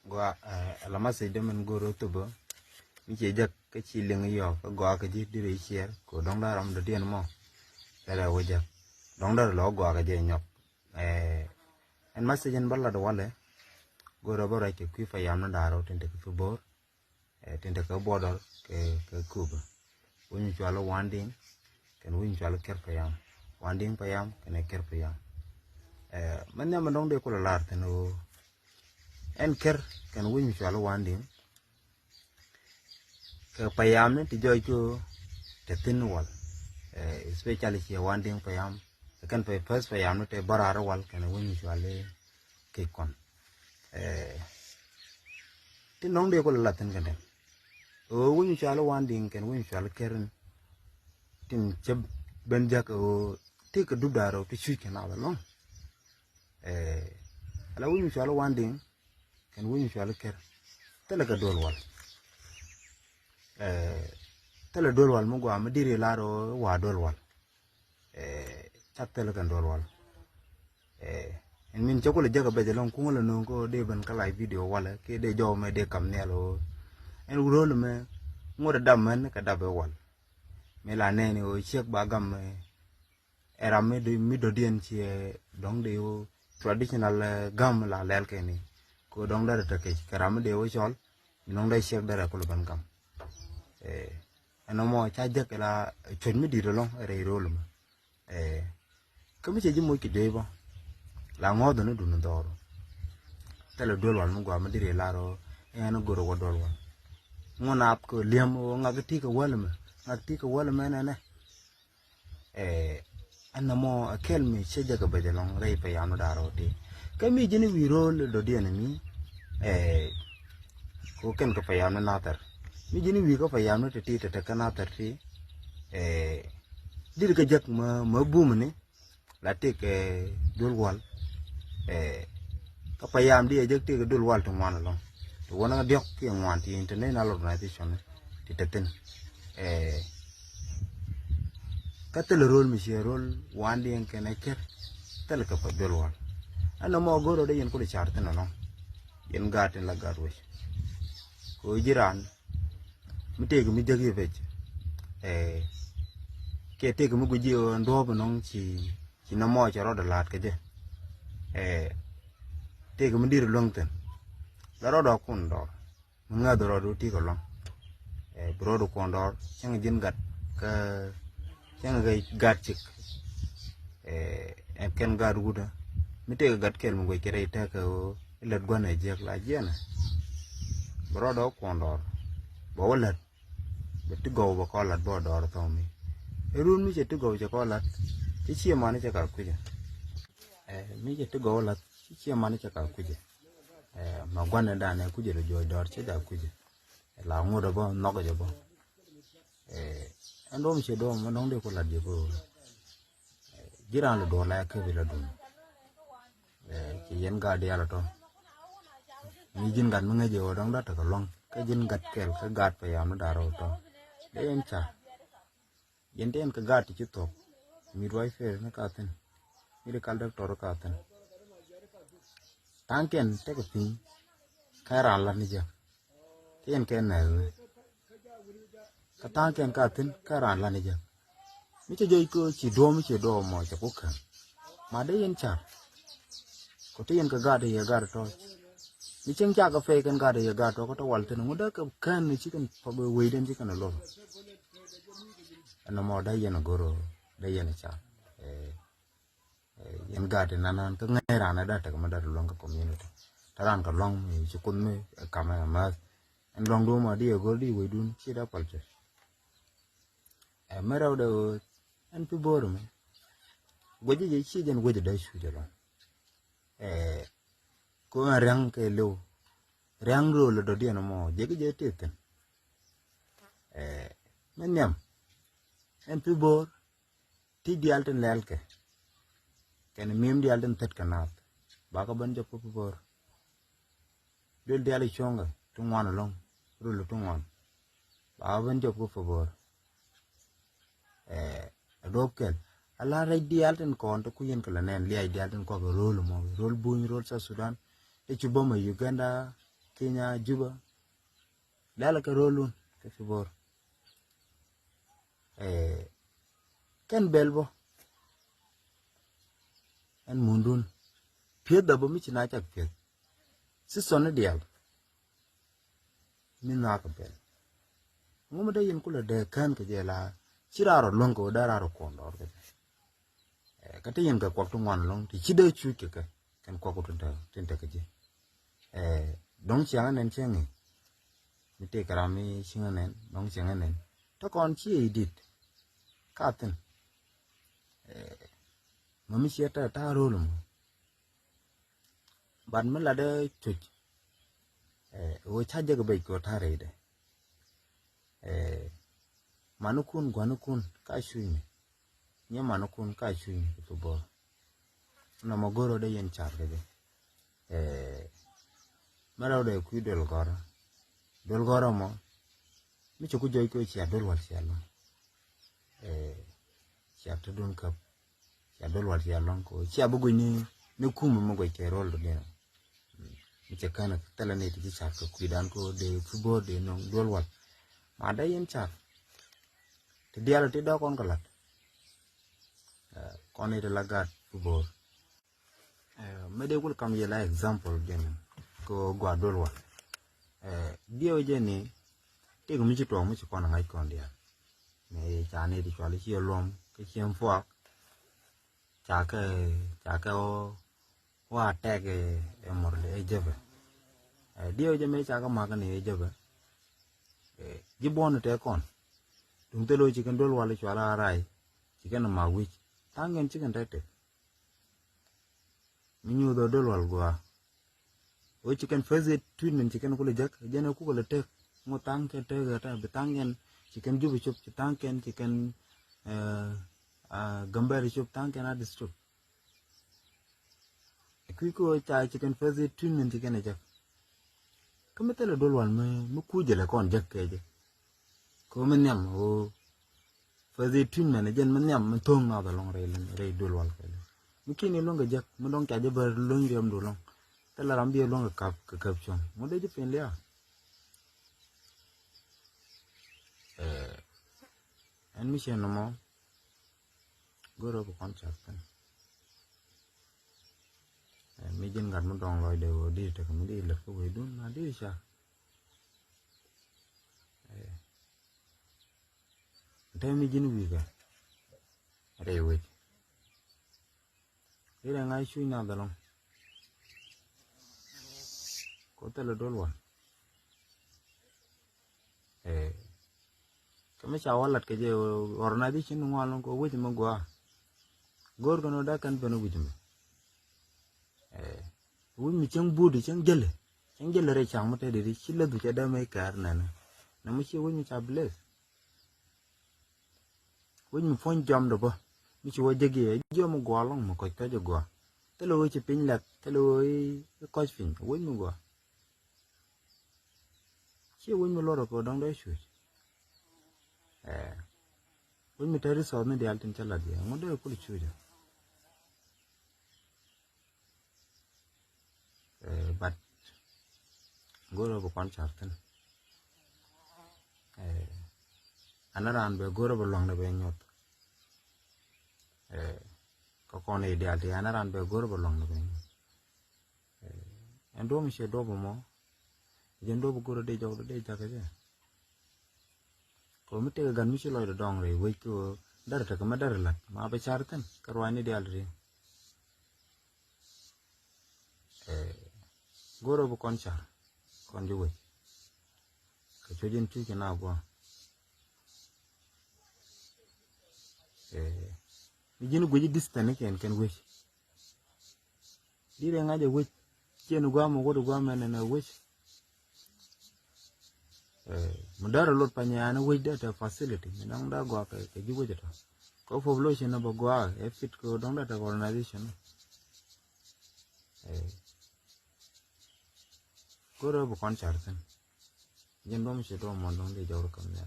gwa la masi de men goro to bo mi che jak ke chi leng yo ko gwa ke ji dire chier ko dong da ram de dien mo la wo jak dong da lo gwa ke je nyok en masi jen balla do wale goro bo ra ke ku fa yam na daro tente ku bor tente ka bodor ke kuba woni chalo wanding ken woni chalo ker pa yam wanding pa yam ken ker pa yam man nyam dong de ko la lar teno en ker ken woni chalo wanding ke pa yam ne ti joy ko te tin wal especially che wanding pa yam ken pa first pa yam ne te barara wal ken woni chalo ke kon ti nong de ko la tin ken woni chalo wanding ken woni chalo keren tin cheb ben jak ti ka dubdaro ti chui ken ala long ala woni chalo wanding ken woni chalo ker tele ka dol wal tele dol wal mo gwa ma dire laro wa dol wal chak tele kan dol wal en min chokole jaga be long ko ngolo no ko de ban kala video wala ke de jo me de kam nelo en urol me ngora damman ka dabe wal me la ne ni o chek ba gam era me de mi do dien chi dong de o traditional gam la lel ke ni ko dong da ta ke karam de o chol nong da chek da ko ban gam ano mo cha je ke la chon mi di do long re rol me ko mi che ji mo ki de ba la ngodo no du no doro tele dol wal mo gwa ma dire la ro en goro wo dol wal ngona ap ko liam o ngati ko wal me ngati ko wal me ne anna mo akel mi cheja ka bedelong rei pa yano daro ti kami jini wirol do dia mi ko ken ko pa yano natar mi jini wi ko pa yano te ti te ka natar ti dir ka jak ma bum ni la te ke dul wal ka pa yam di jak te ke dul wal to man long to wona diok ki ngwan ti international organization ti te ten katel rol mi che rol wandi en ken ker tel ka pa dol wal ana mo goro de yen ko charte no no yen gaten la garwe ko jiran mi te mi jagi vech ke te mi guji o ndo no chi na mo cha ro da lat ke je te mi dir longten la ro do kun do nga do ro ti ko long bro do kon do chang jin gat ka chang ga gat chik en ken gar guda mi te gat kel mo kere ta ko let gwana je la jena bro do kon do bo let be ti go bo ko lat bo do to mi erun mi che ti go che ko lat ti chi ma ne che ka ku je mi che ti go lat ti chi ma ne che ka ku je ma gwana da ne ku je jo do che da ku je la ngodo bo no go je bo ando mi che do ma nong de ko lat je ko jiran lo do la ke bi la dun ki yen ga de ala to mi jin gan ma je o dong da ta ko long ka jin gat kel ka gat pa yam da ro to de en cha yen den ka gat ti to mi roi fe na ka ten mi de kal da to ro ka ten tanken te ko pin ka ran la ni je ken ken na ka tanken ka ten ka ran la ni je mi che joi ko chi do mi che do mo cha ko kan ma de yen cha ko te yen ka ga de ya ga to mi chen cha ka fe kan ga de ya ga to ko to wal ten mo da ka kan ni chi kan pa be we den chi kan lo ana mo da yen goro da yen cha yen ga de nanan ka ngai ra na da ta ma da long ka community taran ka long mi chi kun me ka ma en long do ma di go di we dun chi da pal che mera do en pi bor me goje je chi den goje da shu de lo ko rang ke lo rang ro lo do di no mo je ke je te ten men nyam en pi bor ti di alten lel ke ken mim di alten tet kanat ba ka ban jo pi bor del di ali chonga tu ngwan long ru lo tu ngwan ba ban jo pi bor dokel ala ray di alten kon to kuyen kala nen li ay di alten ko rol mo rol buñ rol sa Sudan e ci boma Uganda Kenya Juba lala ka rolun ka fibor ken belbo en mundun pied da bo mi china chak pied si sonne dial mi na ka bel ngum da yin kula de kan ka jela chiraro longo dararo kondor ka te yin ka kwak tu ngwan long ti chide chu ke ka kan kwak tu ta ka je dong chiang nen chengi mi te karami chinganen dong chiang nen to kon chi edit ka ten mami sieta ta rolum ban me la de chuch wo chaje ga bai ko tare de manukun gwanukun ka shuini nya manukun ka shuini to bo na magoro de yen char de mara de ku dol gora mo mi chu ku joy ko chi adol wal sialo chi atudun ka chi adol wal sialo ko chi abugo ni kumu mo go ke rol de mi che kana tala ne ti char ko kuidan ko de fubo de no dol wal ma da yen char ti dialo ti do kon kalat kon ite lagat fubo me de kul kam ye la example gen ko gwa dol wal dio jeni te ko mi chi to mi chi kon ngai kon dia me cha ne di chwali chi lom ke chiem fuak cha ke o wa te ke e morle e jebe dio je me cha ka ma ka ne e jebe ji bon te kon dum te lo chi kan dol wal chwala rai chi kan ma wi tangen chi kan te mi nyu do dol wal gwa o chicken faze twin chicken kule jak jena ku kule tek mo tanke te gata betangen chicken jubi chup tanken chicken gambari chup tanken adis chup ku cha chicken faze twin chicken jak kametele dolwan me ku jele kon jak keje ko men nyam o faze twin men jen men nyam men tong na da long re dolwal kele mikini longa jak mo dong cha je ber long riam dolong tela rambi long ka chon mo de je pen lia en mi chen mo goro ko contract mi jin gat mo dong loy de wo di te ko mi di le ko we dun na di sha te mi jin wi ga re we ira ngai shui na dalong ko tele dolwa kami cha walat ke je orna di chin ngwalon ko wuj mo gwa gor kono da kan beno wuj me wuj mi chang budi chang jele re chang mate de chile du cha da mai kar na mi chi wuj mi cha bles wuj mi fon jam do ba mi chi wuj ge jo mo gwa long mo ko ta jo gwa telo wuj chi pin lat telo ko fin wuj mo gwa chi wuj mi loro ko dong dai shu wuj mi tari so ne de altin chala dia ngodo ko lu chuja but goro bo kon chartan anaran be goro bo long ne be nyot ko kon e de alti anaran be goro bo long ne be endo mi she do bo mo jendo bo goro de jaw de jaga je ko mi te gan mi she loy dong re we ko dar ta ka ma dar lat ma be chartan karwani de alri goro bo kon char kon ju we ka chojin tu ke na gwa mi jinu goji distance ken we dire ngaje we chen gwa mo godo gwa men na we mudara lot panyana we data facility nang da gwa ke ju we ta ko population na bo gwa e fit ko dong data organization goro bo kon chartan jen dom che do mo dong de jawr kam ya